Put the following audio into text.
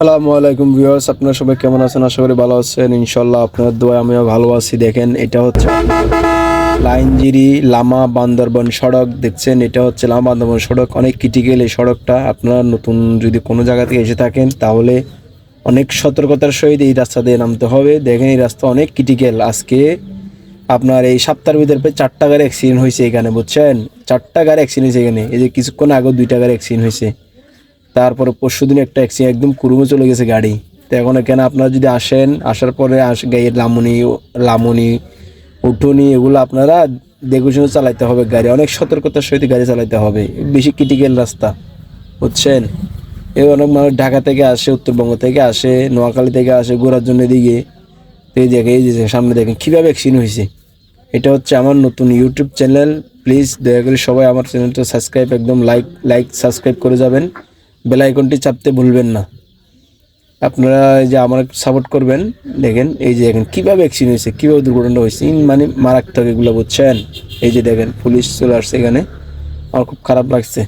আসসালামু আলাইকুম ভিউয়ার্স, আপনারা সবাই কেমন আছেন? আশা করি ভালো আছেন। ইনশাল্লাহ আপনাদের দোয়ায় আমিও ভালো আছি। দেখেন, এটা হচ্ছে লাইনজিরি লামা বান্দরবন সড়ক। দেখছেন, এটা হচ্ছে লামা বান্দরবন সড়ক। অনেক ক্রিটিক্যাল এই সড়কটা। আপনারা নতুন যদি কোনো জায়গা থেকে এসে থাকেন তাহলে অনেক সতর্কতার সহিত এই রাস্তা দিয়ে নামতে হবে। দেখেন, এই রাস্তা অনেক ক্রিটিক্যাল। আজকে আপনার এই সপ্তাহের ভিতরে প্রায় 4টা গাড়ি অ্যাক্সিডেন্ট হয়েছে এখানে, বুঝছেন? 4টা গাড়ি অ্যাক্সিডেন্ট হয়েছে এখানে। এই যে কিছুক্ষণ আগেও 2টা গাড়ি অ্যাক্সিডেন্ট হয়েছে। তারপরে পরশুদিন একটা অ্যাক্সিডেন্ট, একদম কুরুমে চলে গেছে গাড়ি। তো এখন এখানে আপনারা যদি আসেন, আসার পরে গাড়ির লামনি উঠুনি এগুলো আপনারা দেখে শুনে চালাইতে হবে। গাড়ি অনেক সতর্কতার সহিত গাড়ি চালাইতে হবে। বেশি ক্রিটিক্যাল রাস্তা, বুঝছেন? এই অনেক মানুষ ঢাকা থেকে আসে, উত্তরবঙ্গ থেকে আসে, নোয়াখালী থেকে আসে ঘোরার জন্য এদিকে। তো এই জায়গায় এই যে সামনে দেখেন কীভাবে অ্যাক্সিডেন্ট হয়েছে। এটা হচ্ছে আমার নতুন ইউটিউব চ্যানেল। প্লিজ দয়া করে সবাই আমার চ্যানেলটা সাবস্ক্রাইব, একদম লাইক সাবস্ক্রাইব করে যাবেন। বেল আইকনটি চাপতে ভুলবেন না। আপনারা এই যে আমার সাপোর্ট করবেন। দেখেন, এই যে দেখেন কীভাবে অ্যাক্সিডেন্ট হয়েছে, কীভাবে দুর্ঘটনা হয়েছে, মানে মারাত্মক এগুলো, বুঝছেন? এই যে দেখেন পুলিশ চলে আসছে এখানে। আমার খুব খারাপ লাগছে।